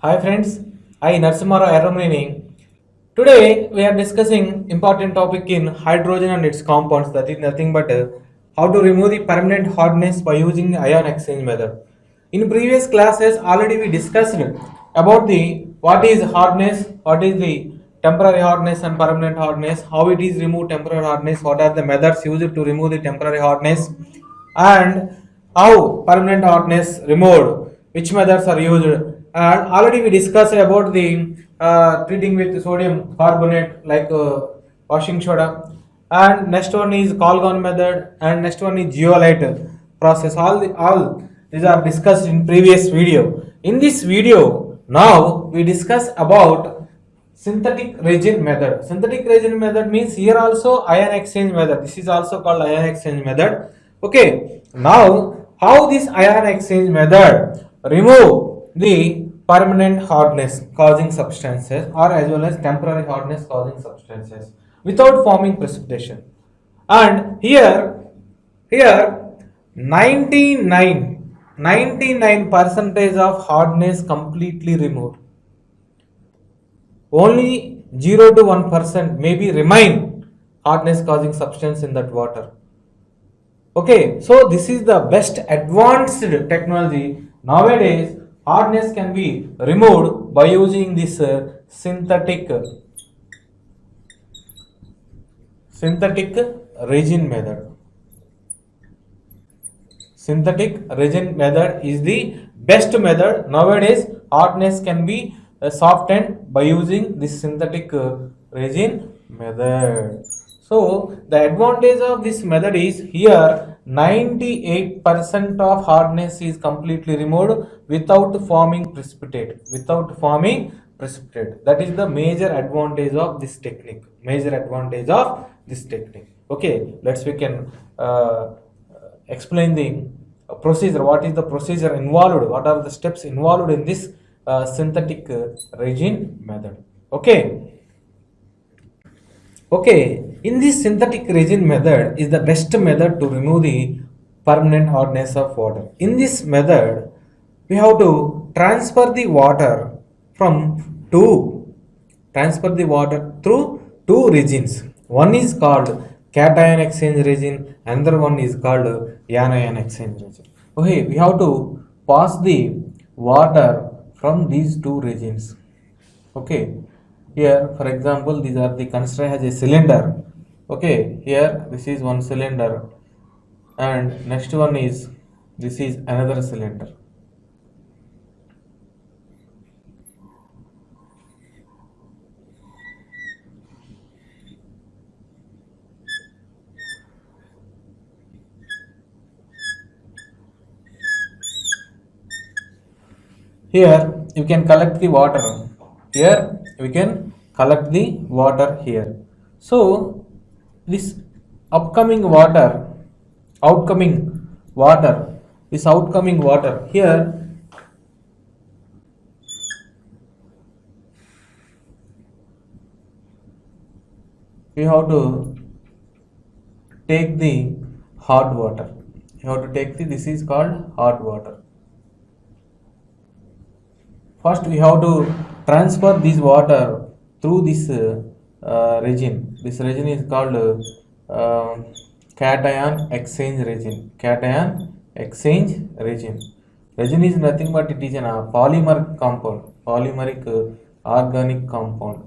Hi friends, I Narsimara Aramrini. Today we are discussing important topic in hydrogen and its compounds. That is nothing but how to remove the permanent hardness by using ion exchange method. In previous classes already we discussed about the what is hardness, what is the temporary hardness and permanent hardness, how it is removed temporary hardness, what are the methods used to remove the temporary hardness, and how permanent hardness removed, which methods are used. And already we discussed about the treating with sodium carbonate like washing soda, and next one is Colgan method, and next one is zeolite process. All these are discussed in previous video. In this video now we discuss about synthetic resin method. Synthetic resin method means here also ion exchange method. This is also called ion exchange method. Okay, now how this ion exchange method remove the permanent hardness causing substances or as well as temporary hardness causing substances without forming precipitation. And here 99 percentage of hardness completely removed. Only 0 to 1% maybe remain hardness causing substance in that water. Okay, so this is the best advanced technology. Nowadays, hardness can be removed by using this synthetic resin method. Synthetic resin method is the best method. Nowadays, hardness can be softened by using this synthetic resin method. So, the advantage of this method is here 98% of hardness is completely removed without forming precipitate. Without forming precipitate. That is the major advantage of this technique. Major advantage of this technique. Okay, we can explain the procedure. What is the procedure involved? What are the steps involved in this synthetic resin method? Okay, in this synthetic resin method is the best method to remove the permanent hardness of water. In this method, we have to from two transfer the water through two resins. One is called cation exchange resin, another one is called anion exchange resin. Okay, we have to pass the water from these two resins. Okay, here for example these are the consider as a cylinder. Okay, here this is one cylinder and next one is this is another cylinder. Here you can collect the water. Here we can collect the water here. So this upcoming water, outcoming water, this outcoming water here we have to take the hot water. You have to take this is called hot water. First we have to transfer this water through this resin. This resin is called cation exchange resin. Cation exchange resin. Resin is nothing but it is a polymer compound, polymeric organic compound.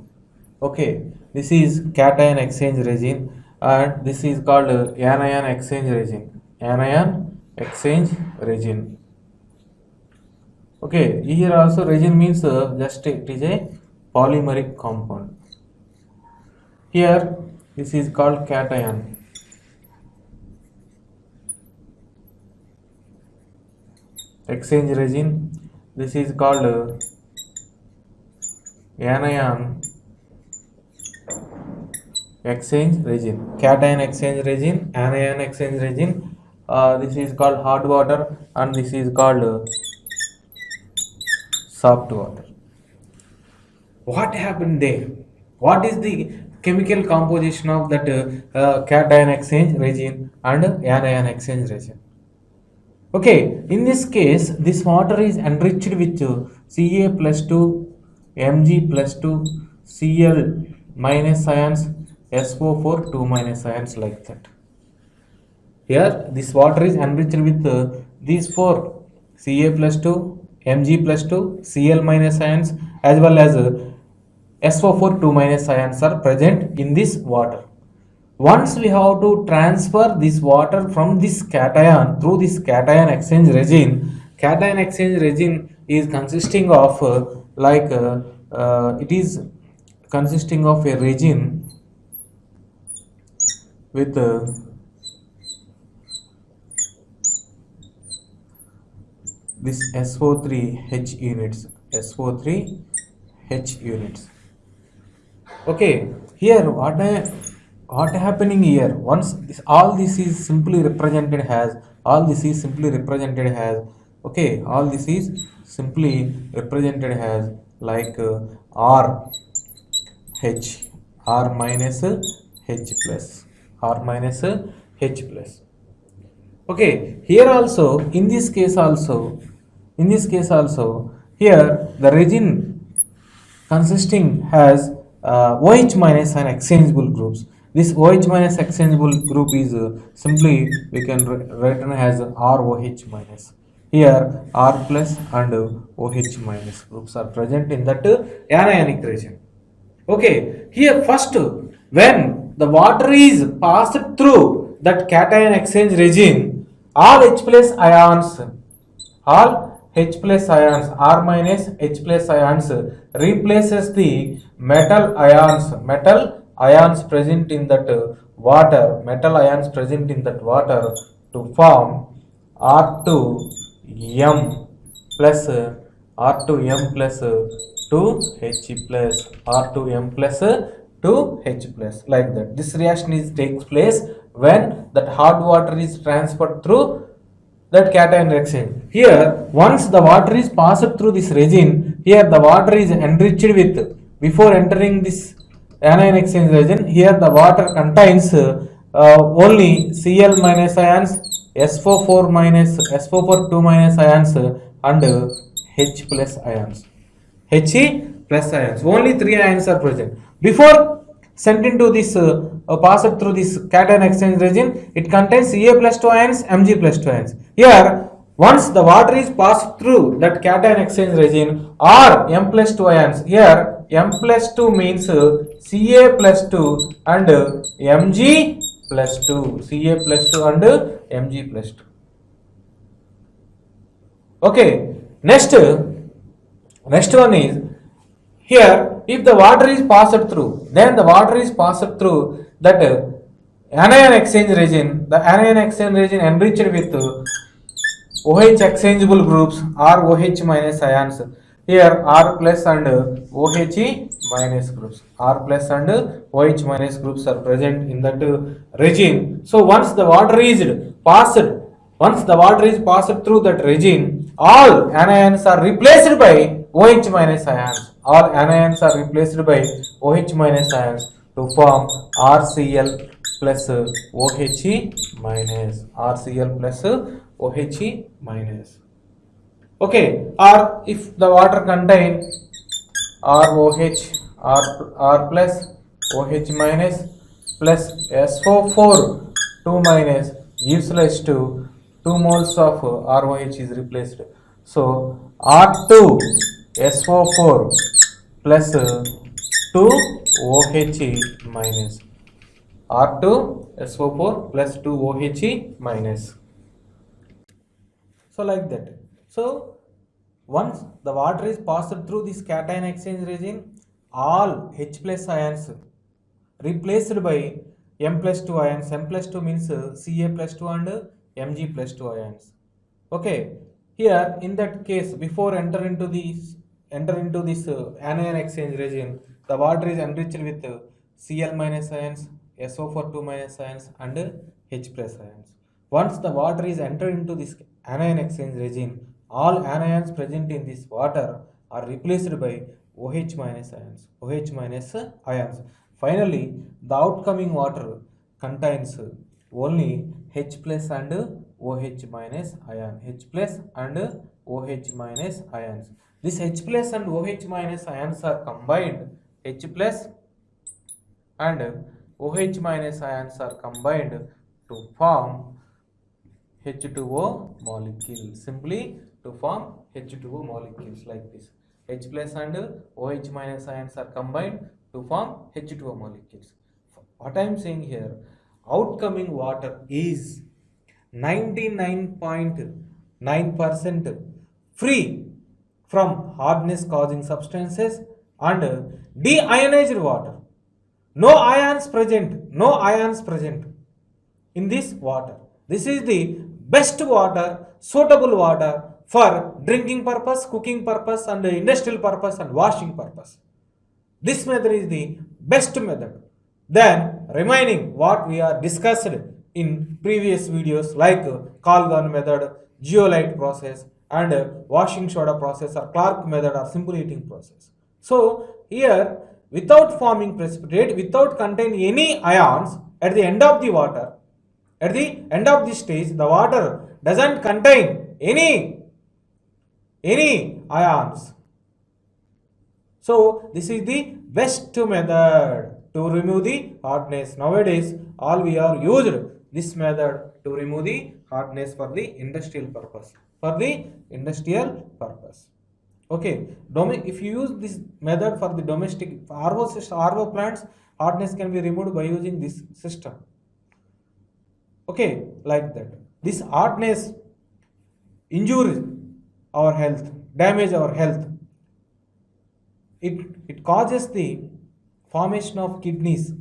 Okay, this is cation exchange resin and this is called anion exchange resin. Anion exchange resin. Okay, here also resin means just it is a polymeric compound. Here this is called cation. Exchange resin. This is called anion exchange resin. Cation exchange resin, anion exchange resin. This is called hot water and this is called soft water. What happened there? What is the chemical composition of that cation exchange resin and anion exchange resin? Okay, in this case, this water is enriched with Ca plus 2, Mg plus 2, Cl minus ions, SO4 2 minus ions, like that. Here this water is enriched with these four: Ca plus 2, Mg plus 2, Cl minus ions, as well as SO4 2 minus ions are present in this water. Once we have to transfer this water from this cation through this cation exchange regime. Cation exchange regime is consisting of it is consisting of a regime with this SO3H units, SO3H units. Okay, here what happening here? Once all this is simply represented as, okay, all this is simply represented as like R H, R minus H plus, R minus H plus. Okay, here also, in this case also, here the region consisting has OH minus and exchangeable groups. This OH minus exchangeable group is simply we can written as ROH minus. Here R plus and OH minus groups are present in that anionic region. Okay, here first, when the water is passed through that cation exchange regime, all H plus ions, R minus H plus ions replaces the metal ions present in that water, to form R2M plus 2H plus, R2M plus 2H plus, like that. This reaction takes place when that hot water is transferred through that cation exchange. Here, once the water is passed through this region, here the water is enriched with, before entering this anion exchange region, here the water contains only Cl minus ions, SO4 2 minus ions, and H plus ions. Only 3 ions are present. Before sent into this passed through this cation exchange region, it contains Ca plus 2 ions, Mg plus 2 ions. Here, once the water is passed through that cation exchange region, or M plus 2 ions. Here M plus 2 means Ca plus 2 and Mg plus 2. Ca plus 2 and Mg plus 2. Okay, next one is, here if the water is passed through, then the water is passed through that anion exchange region. The anion exchange region enriched with OH exchangeable groups, ROH minus ions. Here R plus and OH minus groups, R plus and OH minus groups are present in that regime. So once the water is passed through that regime, all anions are replaced by OH minus ions. All anions are replaced by OH minus ions to form RCl plus OH minus, RCl plus OH minus. Okay, or if the water contain ROH, R plus OH minus plus SO4 2 minus gives rise to 2 moles of ROH is replaced. So R2 SO4 plus 2 OH minus, R2 SO4 plus 2 OH minus. So like that. So once the water is passed through this cation exchange region, all H plus ions replaced by M plus 2 ions. M plus 2 means Ca plus 2 and Mg plus 2 ions. Okay, here in that case, before enter into this anion exchange region, the water is enriched with Cl minus ions, SO4 2 minus ions and H plus ions. Once the water is entered into this anion exchange regime, all anions present in this water are replaced by OH minus ions. Finally, the outcoming water contains only H plus and OH minus ion, H plus and OH minus ions. This H plus and OH minus ions are combined, H plus and OH minus ions are combined to form H2O molecule, simply to form H2O molecules like this. H plus and OH minus ions are combined to form H2O molecules. What I am saying here, outcoming water is 99.9% free from hardness causing substances and deionized water. No ions present, no ions present in this water. This is the best water, suitable water for drinking purpose, cooking purpose and industrial purpose and washing purpose. This method is the best method. Then remaining what we are discussed in previous videos like Kalgan method, geolite process and washing soda process or Clark method or simple heating process. So here without forming precipitate, without containing any ions at the end of the water, at the end of this stage, the water doesn't contain any ions. So this is the best method to remove the hardness. Nowadays, all we are used this method to remove the hardness for the industrial purpose. For the industrial purpose. Okay, if you use this method for the domestic RO plants, hardness can be removed by using this system. Okay, like that. This hardness injures our health, damage our health. It causes the formation of kidneys,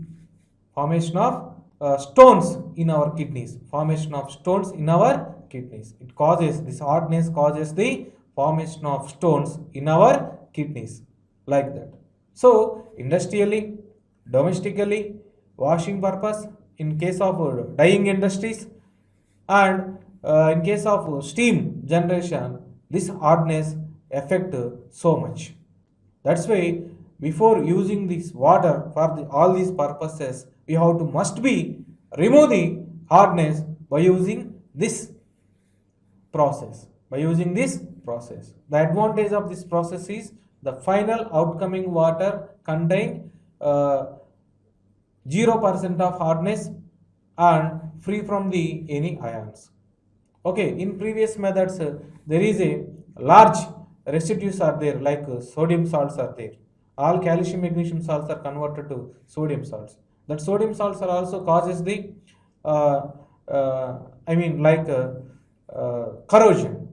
formation of stones in our kidneys, formation of stones in our kidneys. It causes, this hardness causes the formation of stones in our kidneys, like that. So industrially, domestically, washing purpose, in case of dyeing industries and in case of steam generation, this hardness affect so much. That's why before using this water for all these purposes, we have to must be remove the hardness by using this process. By using this process, the advantage of this process is the final outcoming water contain 0% of hardness and free from the any ions. Okay, in previous methods there is a large residues are there like sodium salts are there. All calcium magnesium salts are converted to sodium salts. That sodium salts are also causes the corrosion.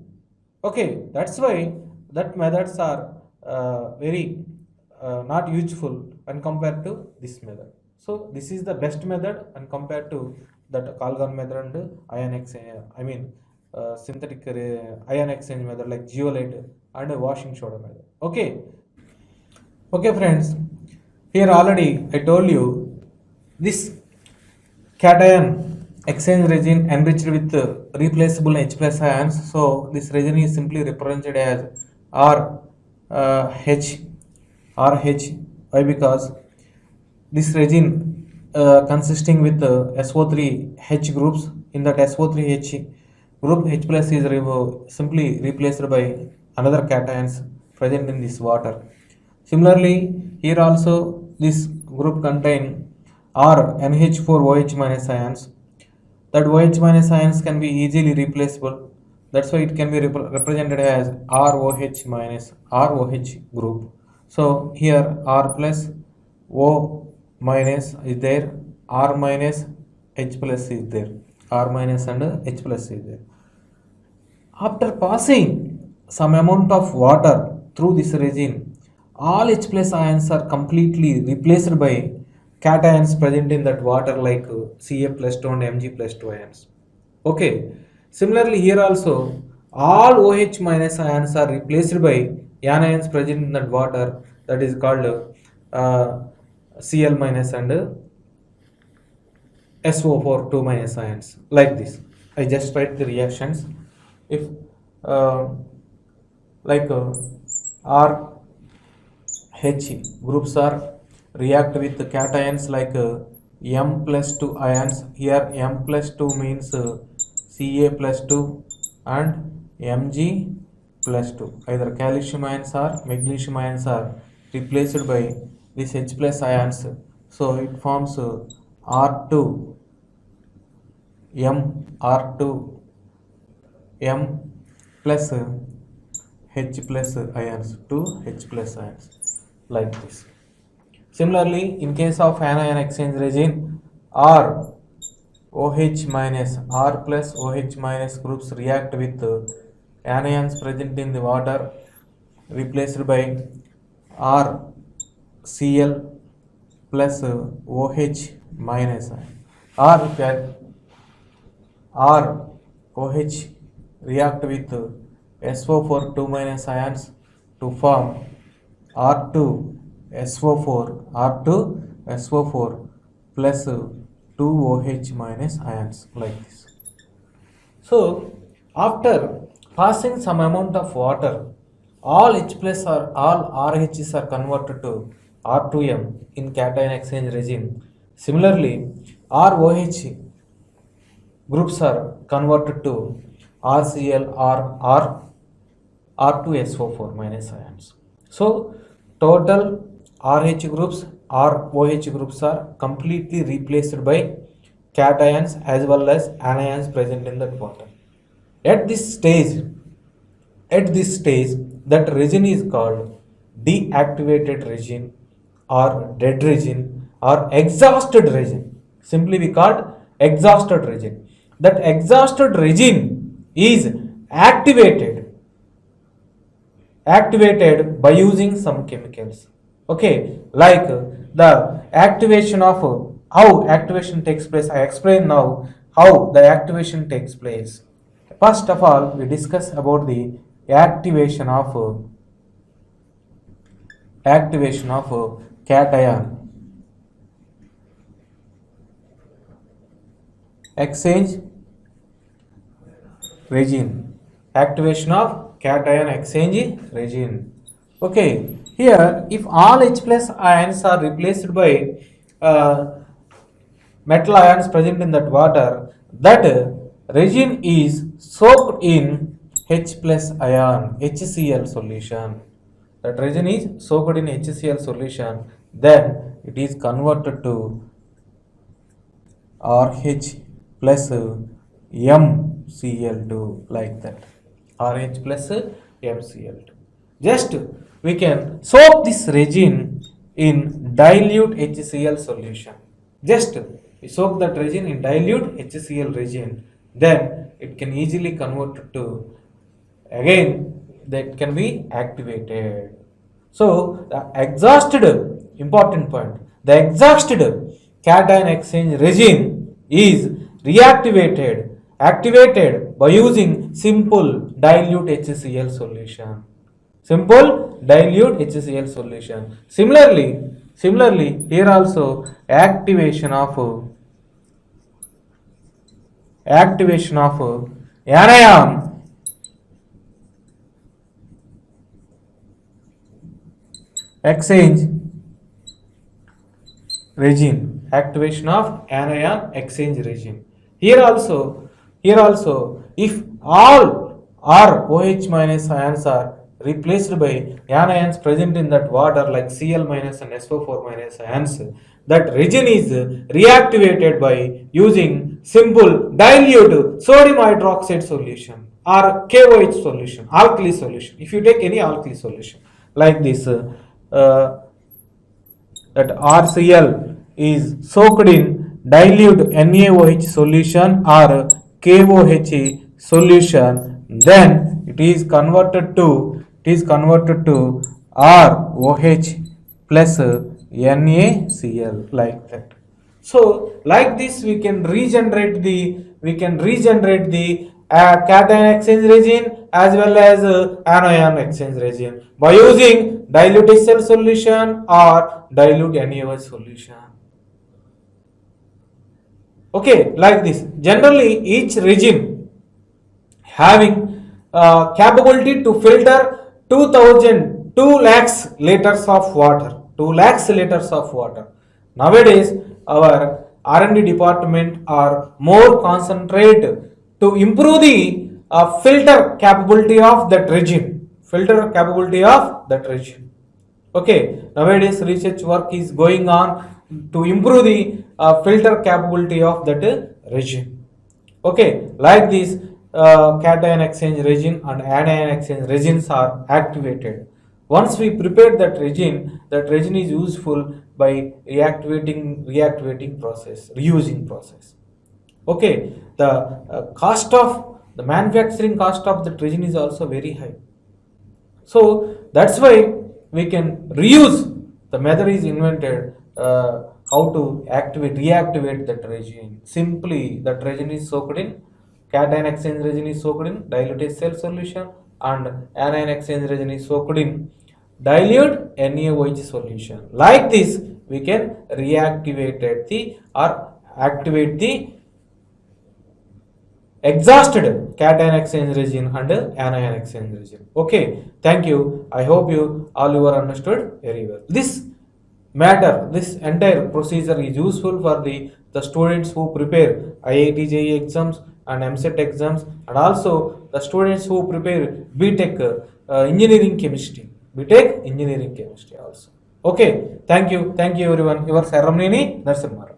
Okay, that's why that methods are very not useful when compared to this method. So this is the best method and compared to that Kalgan method and ion exchange, synthetic ion exchange method like geolite and washing soda method. Okay. Okay friends, here already I told you this cation exchange resin enriched with replaceable H plus ions. So this resin is simply represented as RH. Why? Because this resin consisting with SO3H groups. In that SO3H group, H plus is simply replaced by another cations present in this water. Similarly, here also this group contain NH4OH minus ions. That OH minus ions can be easily replaceable. That's why it can be represented as ROH minus ROH group. So here R plus O minus is there, R minus H plus is there, R minus and H plus is there. After passing some amount of water through this resin, all H plus ions are completely replaced by cations present in that water like Ca plus 2 and Mg plus 2 ions. Okay. Similarly, here also all OH minus ions are replaced by anions present in that water, that is called Cl minus and SO4 2 minus ions, like this. I just write the reactions. If RH groups are react with the cations like M plus 2 ions. Here M plus 2 means Ca plus 2 and Mg plus 2. Either calcium ions or magnesium ions are replaced by this H plus ions. So it forms R2 M R2 M plus H plus ions, 2 H plus ions, like this. Similarly, in case of anion exchange regime, R OH minus R plus OH minus groups react with anions present in the water, replaced by R Cl plus OH minus R OH react with SO4 2 minus ions to form R2 SO4 plus 2 OH minus ions, like this. So after passing some amount of water, all H plus or all RHs are converted to R2M in cation exchange regime. Similarly, ROH groups are converted to RCl or R2SO4 minus ions. So total RH groups or OH groups are completely replaced by cations as well as anions present in that water. At this stage, that region is called deactivated region or dead region or exhausted region. Simply we called exhausted region. That exhausted region is activated by using some chemicals. Okay, like the activation of how activation takes place. I explain now how the activation takes place. First of all, we discuss about the activation of cation exchange regime. Activation of cation exchange regime. Okay, here if all H plus ions are replaced by metal ions present in that water, that regime is soaked in H plus ion HCl solution. That region is soaked in HCl solution, then it is converted to RH plus MCl2, like that. RH plus MCl2. Just we can soak this resin in dilute HCl solution. Just we soak that resin in dilute HCl resin, then it can easily convert to, again that can be activated. So the exhausted, important point, the exhausted cation exchange resin is activated by using simple dilute HCl solution. Simple dilute HCl solution. Similarly, here also activation of anion exchange regime. Activation of anion exchange regime. Here also, if all ROH minus ions are replaced by anions present in that water like Cl minus and SO4 minus ions, that region is reactivated by using simple dilute sodium hydroxide solution or KOH solution, alkali solution. If you take any alkali solution like this, that RCl is soaked in dilute NaOH solution or KOH solution, then it is converted to ROH plus NaCl, like that. So like this we can regenerate the cation exchange regime as well as anion exchange regime by using dilute HCl solution or dilute NaOH solution. Okay, like this. Generally, each regime having capability to filter 2 lakhs liters of water. 2 lakhs liters of water. Nowadays, our R&D department are more concentrate to improve the filter capability of that regime. Filter capability of that regime. Okay, nowadays research work is going on to improve the filter capability of that regime. Okay, like this, cation exchange regime and anion exchange regimes are activated. Once we prepare that regime is useful by reactivating process, reusing process. Okay, the cost of the manufacturing cost of the resin is also very high. So that's why we can reuse. The method is invented how to reactivate that resin. Simply, that resin is soaked in cation exchange resin is soaked in diluted cell solution, and anion exchange resin is soaked in dilute NaOH solution. Like this, we can reactivate the or activate the exhausted cation exchange region and anion exchange region. Okay, thank you. I hope you are understood very well. This entire procedure is useful for the students who prepare IIT JEE exams and MCET exams, and also the students who prepare BTech engineering chemistry. BTech engineering chemistry also. Okay, thank you everyone. Your Saramnini Narsimara.